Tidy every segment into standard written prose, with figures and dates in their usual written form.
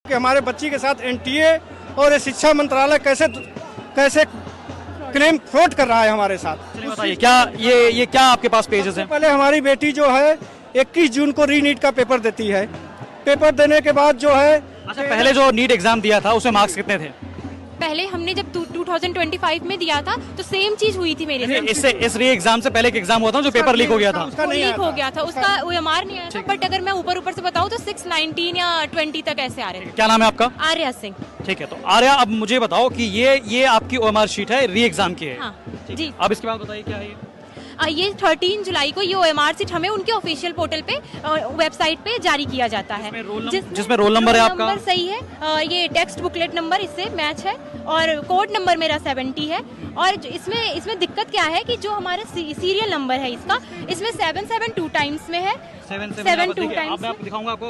कि हमारे बच्ची के साथ एनटीए और ये शिक्षा मंत्रालय कैसे कैसे क्लेम फ्रॉड कर रहा है हमारे साथ। बताइए क्या ये क्या आपके पास पेजेस हैं? पहले हमारी बेटी जो है 21 जून को रीनीट का पेपर देती है। पेपर देने के बाद जो है अच्छा, पहले जो नीट एग्जाम दिया था उसमें मार्क्स कितने थे? पहले हमने जब 2025 में दिया था तो सेम चीज हुई थी मेरे साथ। इससे इस री एग्जाम से पहले एक एग्जाम हुआ था जो पेपर लीक हो गया था। उसका नहीं लीक हो गया था, उसका OMR नहीं आया था। बट अगर मैं ऊपर से बताऊं तो 619 या 20 तक ऐसे आ रहे थे। क्या नाम है आपका? आर्या सिंह। ठीक है, तो आर्या अब मुझे बताओ कि ये आपकी OMR शीट है, री एग्जाम की है। हाँ ठीक जी। है। अब इसके बाद बताइए क्या है ये? ये 13 जुलाई को ये OMR सीट हमें उनके ऑफिशियल पोर्टल पे वेबसाइट पे जारी किया जाता है। जिसमें रोल नंबर है आपका? नंबर सही है, ये टेक्स्ट बुकलेट नंबर इससे मैच है और कोड नंबर मेरा 70 है। और इसमें दिक्कत क्या है कि जो हमारा सीरियल नंबर है इसमें 772 टाइम्स में है। 72 टाइम्स। मैं आपको दिखाऊंगा आपको,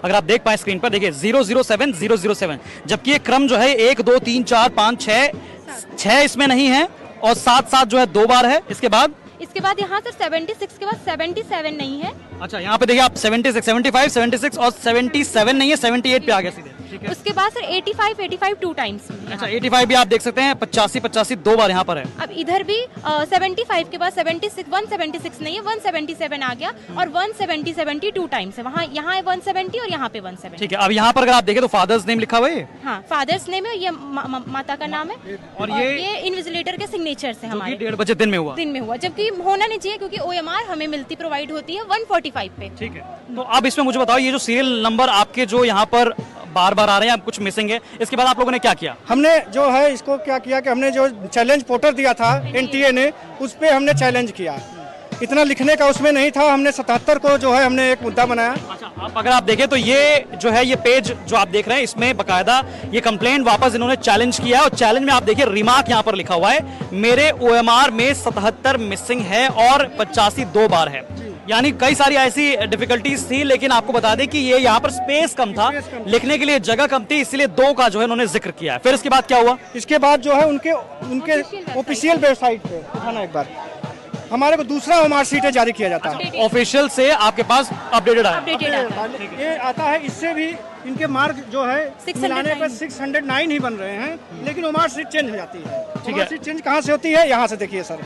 अगर आप देख पाए स्क्रीन पर देखिए 007007, जबकि ये क्रम जो है 1 2 3 4 5 6 इसमें नहीं है और 7 जो है 2 बार है। इसके बाद यहाँ से 76 के बाद 77 नहीं है। अच्छा, यहाँ पे देखिए आप 76, 75, 76 और 77 नहीं है, 78 पे आ गया सीधे। ठीक है। उसके बाद सर 85 2 टाइम्स। अच्छा, 85 भी आप देख सकते हैं, 85 2 बार यहाँ पर है। अब इधर भी 75 के बाद 176 नहीं है, 177 आ गया और 170 2 टाइम्स है। यहाँ है 170 और यहाँ पे 170। ठीक है, अब यहाँ पर अगर आप देखें तो फादर्स नेम लिखा हुआ है। हाँ, फादर्स नेम है, ये माता का नाम है और ये इन्विजिलेटर के सिग्नेचर से हमारे 1:30 बजे दिन में हुआ, जबकि होना नहीं चाहिए क्योंकि OMR हमें प्रोवाइड होती है 145 पे। ठीक है, तो अब इसमें मुझे बताओ ये जो सीरियल नंबर आपके जो यहाँ पर बार बार आ रहे हैं, कुछ मिसिंग है, इसके बाद आप लोगों ने क्या किया? हमने जो है इसको क्या किया कि हमने जो चैलेंज पोर्टल दिया था एनटीए ने, उस पे हमने चैलेंज किया। इतना लिखने का उसमें नहीं था, हमने 77 को जो है हमने एक मुद्दा बनाया। अच्छा, अगर आप देखें तो ये जो है ये पेज जो आप देख रहे हैं इसमें बकायदा ये कंप्लेंट वापस इन्होंने चैलेंज किया और चैलेंज में आप देखिए रिमार्क यहाँ पर लिखा हुआ है, मेरे OMR में 77 मिसिंग है और 85 2 बार है। यानी कई सारी ऐसी डिफिकल्टीज थी, लेकिन आपको बता दें कि ये यहाँ पर स्पेस कम था, लिखने के लिए जगह कम थी, इसलिए 2 का जो है उन्होंने जिक्र किया है। फिर इसके बाद क्या हुआ? इसके बाद जो है उनके ऑफिशियल वेबसाइट पे उठाना, एक बार हमारे को दूसरा OMR शीट जारी किया जाता है। ऑफिशियल से आपके पास अपडेटेड है। ये आता है, इससे भी इनके मार्क जो है मिलाने पर 609 ही बन रहे हैं, लेकिन OMR शीट चेंज हो जाती है। OMR शीट चेंज कहाँ से होती है? यहाँ से देखिए सर,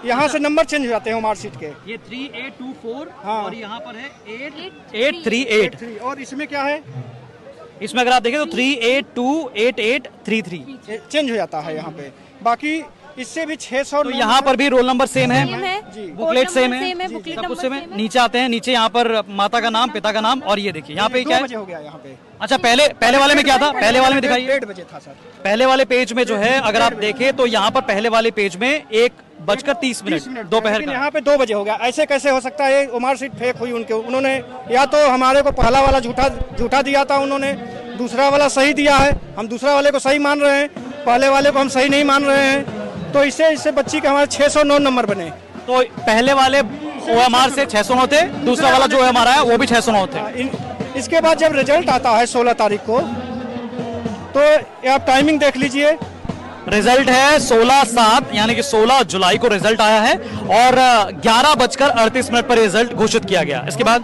यहाँ से नंबर चेंज हो जाते हैं OMR शीट के। ये 3824 हाँ। और यहाँ पर है 8838 और इसमें क्या है, इसमें अगर आप देखें तो 3828833 चेंज हो जाता है यहाँ पे। बाकी इससे भी 600। तो यहाँ पर भी रोल नंबर सेम है, बुकलेट सेम है, सब कुछ सेम है। नीचे आते हैं, नीचे यहाँ पर माता का नाम, पिता का नाम और ये देखिए यहाँ पे क्या है? हो गया यहाँ पे। अच्छा, पहले वाले में क्या था? पहले वाले में दिखाइए। 1:30 बजे था सर। पहले वाले पेज में जो है अगर आप देखें तो यहाँ पर पहले वाले पेज में 1:30 दोपहर का, यहाँ पे 2 बजे हो गया। ऐसे कैसे हो सकता है? OMR शीट फेक हुई उन्होंने या तो हमारे को पहला वाला झूठा दिया था उन्होंने, दूसरा वाला सही दिया है। हम दूसरा वाले को सही मान रहे हैं, पहले वाले को हम सही नहीं मान रहे हैं। तो इससे बच्ची के हमारे 609 नंबर बने। तो पहले वाले OMR से 609 थे, दूसरा वाला जो OMR है वो भी 609 थे। इसके बाद जब रिजल्ट आता है 16 तारीख को, तो आप टाइमिंग देख लीजिए। रिजल्ट है 16/7 यानी कि 16 जुलाई को रिजल्ट आया है और 11:38 पर रिजल्ट घोषित किया गया। इसके बाद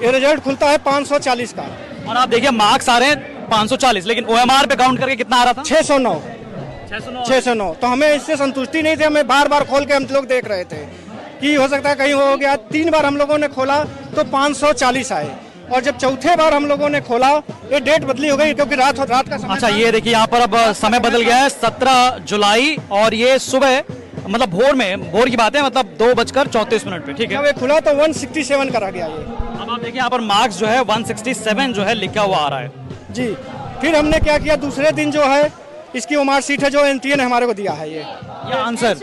ये रिजल्ट खुलता है 540 का और आप देखिए मार्क्स आ रहे हैं 540, लेकिन OMR पे काउंट करके कितना आ रहा था? 609। तो हमें इससे संतुष्टि नहीं थी, हमें बार बार खोल के हम लोग देख रहे थे कि हो सकता है कहीं हो गया। 3 बार हम लोगों ने खोला तो 540 आए और जब चौथे बार हम लोगों ने खोला ये डेट बदली हो गई क्योंकि रात का समय। अच्छा, ये देखिए यहाँ पर अब समय बदल गया है, 17 जुलाई और ये सुबह मतलब भोर की बात है, मतलब 2:34 पे। ठीक है, जब ये खुला तो 167 करा गया ये। अब आप देखिए यहाँ पर मार्क्स जो है 167 जो है लिखा हुआ आ रहा है जी। फिर हमने क्या किया, दूसरे दिन जो है इसकी OMR शीट है जो एनटीए ने हमारे को दिया है, ये आंसर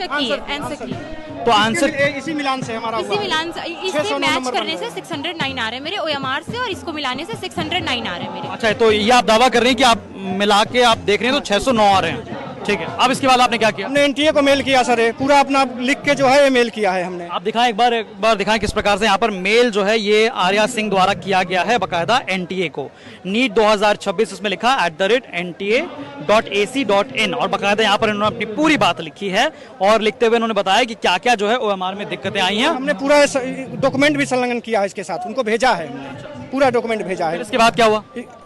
तो आंसर इसी मिलान से हमारा इसी मिलान से इससे मैच करने से 609 आ रहे हैं मेरे OMR से और इसको मिलाने से 609 आ रहे हैं मेरे। अच्छा, तो ये आप दावा कर रहे हैं कि आप मिला के आप देख रहे हैं तो 609 आ रहे हैं। ठीक है, अब इसके बाद आपने क्या किया? हमने एनटीए को मेल किया सर, पूरा अपना लिख के जो है ये मेल किया है हमने। आप दिखाएं एक बार दिखाएं किस प्रकार से यहाँ पर मेल जो है ये आर्या सिंह द्वारा किया गया है बकायदा एनटीए को। नीट 2026 इसमें लिखा @nta.ac.in और बकायदा यहाँ पर इन्होंने अपनी पूरी बात लिखी है और लिखते हुए इन्होंने बताया कि क्या क्या जो है OMR में दिक्कतें आई हैं। हमने पूरा डॉक्यूमेंट भी संलग्न किया है इसके साथ, उनको भेजा है, पूरा डॉक्यूमेंट भेजा है। इसके बाद क्या हुआ?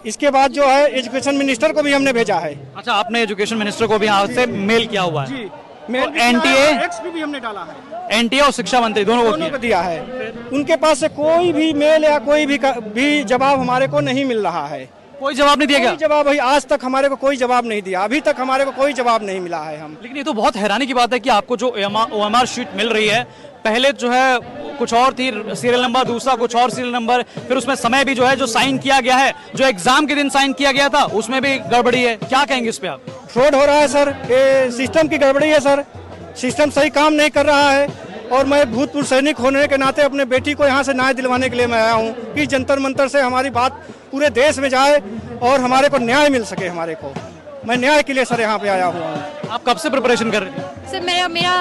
इसके बाद जो है एजुकेशन मिनिस्टर को भी हमने भेजा है। अच्छा, आपने एजुकेशन मिनिस्टर को भी यहाँ से मेल किया हुआ है? जी, NTA एक्स भी हमने डाला है, NTA और शिक्षा मंत्री दोनों को दिया है। उनके पास से कोई भी मेल या कोई भी जवाब हमारे को नहीं मिल रहा है। कोई जवाब नहीं दिया गया? कोई जवाब भाई आज तक हमारे को कोई जवाब नहीं दिया, अभी तक हमारे को कोई जवाब नहीं मिला है। हम लेकिन ये तो बहुत हैरानी की बात है कि आपको जो OMR शीट मिल रही है, पहले जो है कुछ और थी सीरियल नंबर, दूसरा कुछ और सीरियल नंबर, फिर उसमें समय भी जो है जो साइन किया गया है, जो एग्जाम के दिन साइन किया गया था उसमें भी गड़बड़ी है। क्या कहेंगे इस पे आप? फ्रॉड हो रहा है सर, ये सिस्टम की गड़बड़ी है सर, सिस्टम सही काम नहीं कर रहा है। और मैं भूतपूर्व सैनिक होने के नाते अपने बेटी को यहाँ से न्याय दिलवाने के लिए मैं आया हूँ कि जंतर मंतर से हमारी बात पूरे देश में जाए और हमारे को न्याय मिल सके। हमारे को मैं न्याय के लिए सर यहाँ पे आया हुआ हूँ। आप कब से प्रिपरेशन कर रहे हैं? सर मेरा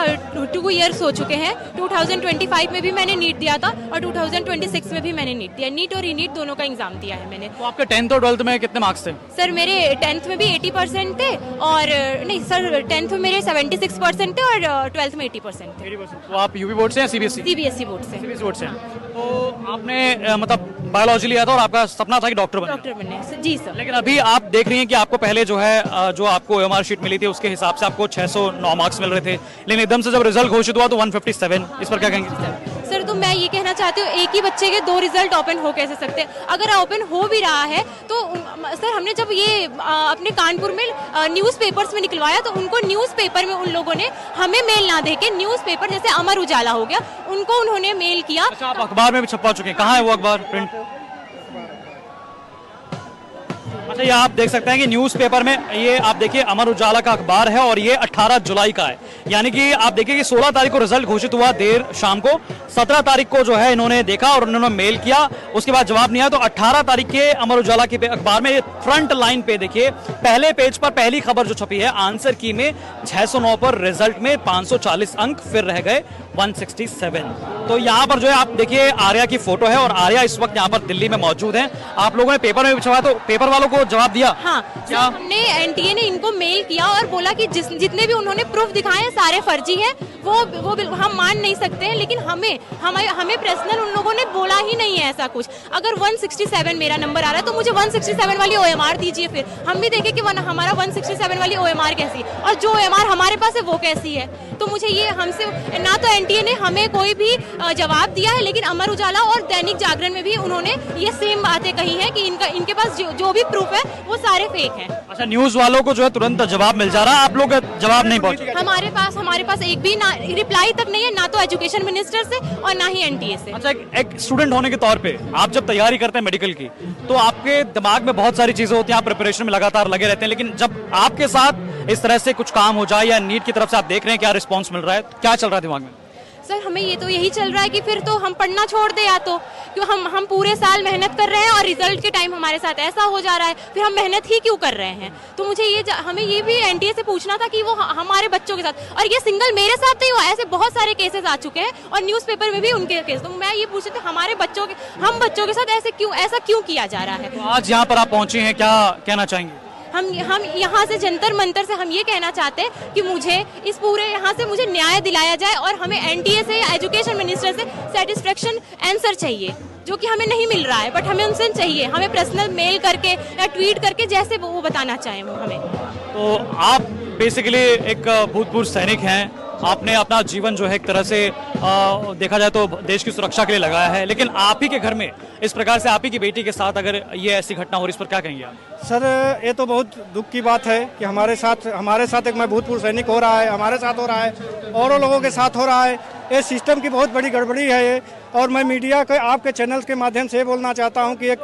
2 इयर्स हो चुके हैं। 2025 में भी मैंने नीट दिया था और 2026 में भी मैंने नीट दिया। नीट और रीनीट दोनों का एग्जाम दिया है मैंने। तो आपके 10th और 12th में कितने मार्क्स थे? सर मेरे 10th में भी 80% थे, और नहीं सर 10th में मेरे 76% थे और 12th में 80% थे। तो आप यूपी बोर्ड से या CBSE? CBSE बोर्ड से। CBSE बोर्ड से। तो आपने मतलब बायोलॉजी लिया था और आपका सपना था कि डॉक्टर बनने। जी सर। लेकिन अभी आप देख रही हैं कि आपको पहले जो है जो आपको OMR शीट मिली थी उसके हिसाब से आपको 609 मार्क्स मिल रहे थे, लेकिन एकदम से जब रिजल्ट घोषित हुआ तो 157। इस पर क्या कहेंगे? सर तो मैं ये कहना चाहती हूँ, एक ही बच्चे के 2 रिजल्ट ओपन हो कैसे सकते हैं? अगर ओपन हो भी रहा है तो सर हमने जब ये अपने कानपुर में न्यूज़पेपर्स में निकलवाया तो उनको न्यूज़पेपर में उन लोगों ने हमें मेल ना दे के न्यूज़पेपर जैसे अमर उजाला हो गया उनको उन्होंने मेल किया। अच्छा, आप अखबार में भी छपवा चुके हैं, कहाँ है वो अखबार प्रिंट? अच्छा, ये आप देख सकते हैं कि न्यूज़पेपर में ये आप देखिए अमर उजाला का अखबार है और ये 18 जुलाई का है। यानी कि आप देखिए कि 16 तारीख को रिजल्ट घोषित हुआ देर शाम को, 17 तारीख को जो है इन्होंने देखा और उन्होंने मेल किया, उसके बाद जवाब नहीं आया। तो 18 तारीख के अमर उजाला के अखबार में ये फ्रंट लाइन पे देखिए पहले पेज पर पहली खबर जो छपी है, आंसर की में 609 पर रिजल्ट में 540 अंक फिर रह गए 167। तो यहाँ पर जो है आप देखिए आर्या की फोटो है और आर्या इस वक्त यहाँ पर दिल्ली में मौजूद है। आप लोगों ने पेपर में भी छपा तो पेपर वालों को जवाब दिया? हाँ, क्या हमने NTA ने इनको मेल किया और बोला कि जितने भी उन्होंने प्रूफ दिखाए सारे फर्जी हैं, वो हम मान नहीं सकते हैं। लेकिन हमें पर्सनल उन लोगों ने बोला ही नहीं है ऐसा कुछ। अगर 167 मेरा नंबर आ रहा है तो मुझे 167 वाली OMR दीजिए, फिर हम भी देखें कि हमारा 167 वाली OMR कैसी है और जो OMR हमारे पास है वो कैसी है। तो मुझे ये हमसे ना तो NTA ने हमें कोई भी जवाब दिया है, लेकिन अमर उजाला और दैनिक जागरण में भी उन्होंने ये सेम बातें कही हैं कि इनके पास जो भी प्रूफ है वो सारे फेक हैं। अच्छा, न्यूज वालों को जो है तुरंत जवाब मिल जा रहा है, आप लोग जवाब नहीं पहुंचे? हमारे पास एक भी रिप्लाई तक नहीं है, ना तो एजुकेशन मिनिस्टर से और ना ही NTA से। अच्छा, एक स्टूडेंट होने के तौर पे आप जब तैयारी करते हैं मेडिकल की तो आपके दिमाग में बहुत सारी चीजें होती हैं, आप प्रिपरेशन में लगातार लगे रहते हैं, लेकिन जब आपके साथ इस तरह से कुछ काम हो जाए या नीट की तरफ से आप देख रहे हैं क्या रिस्पॉन्स मिल रहा है, क्या चल रहा है दिमाग में? सर हमें यही चल रहा है कि फिर तो हम पढ़ना छोड़ दे, या तो क्यों हम पूरे साल मेहनत कर रहे हैं और रिजल्ट के टाइम हमारे साथ ऐसा हो जा रहा है, फिर हम मेहनत ही क्यों कर रहे हैं? तो मुझे हमें ये भी NTA से पूछना था कि वो हमारे बच्चों के साथ, और ये सिंगल मेरे साथ नहीं हुआ, ऐसे बहुत सारे केसेस आ चुके हैं और न्यूज़पेपर में भी उनके केस। तो मैं ये पूछ रही थी हमारे हम बच्चों के साथ ऐसा क्यों किया जा रहा है? तो आज यहाँ पर आप पहुंचे हैं, क्या कहना चाहेंगे? हम यहाँ से जंतर मंतर से हम ये कहना चाहते हैं कि मुझे इस पूरे यहाँ से मुझे न्याय दिलाया जाए और हमें NTA से या एजुकेशन मिनिस्टर से सेटिस्फेक्शन आंसर चाहिए, जो कि हमें नहीं मिल रहा है, बट हमें उनसे चाहिए। हमें पर्सनल मेल करके या ट्वीट करके जैसे वो बताना चाहें वो हमें। तो आप बेसिकली एक भूतपूर्व सैनिक हैं, आपने अपना जीवन जो है एक तरह से देखा जाए तो देश की सुरक्षा के लिए लगाया है, लेकिन आप ही के घर में इस प्रकार से आप ही की बेटी के साथ अगर ये ऐसी घटना हो रही, इस पर क्या कहेंगे आप? सर ये तो बहुत दुख की बात है कि हमारे साथ एक मैं भूतपूर्व सैनिक हो रहा है, हमारे साथ हो रहा है, औरों लोगों के साथ हो रहा है। ये सिस्टम की बहुत बड़ी गड़बड़ी है ये। और मैं मीडिया के आपके चैनल के माध्यम से बोलना चाहता हूँ कि एक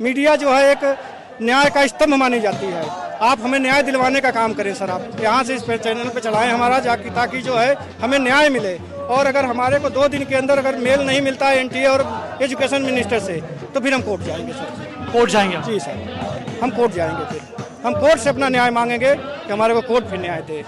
मीडिया जो है एक न्याय का स्तंभ मानी जाती है। आप हमें न्याय दिलवाने का काम करें सर, आप यहाँ से इस चैनल पे चलाएं हमारा, ताकि जो है हमें न्याय मिले। और अगर हमारे को 2 दिन के अंदर अगर मेल नहीं मिलता है NTA और एजुकेशन मिनिस्टर से तो फिर हम कोर्ट जाएंगे सर। कोर्ट जाएंगे? जी सर, हम कोर्ट जाएंगे, फिर हम कोर्ट से अपना न्याय मांगेंगे कि हमारे को कोर्ट फिर न्याय दे।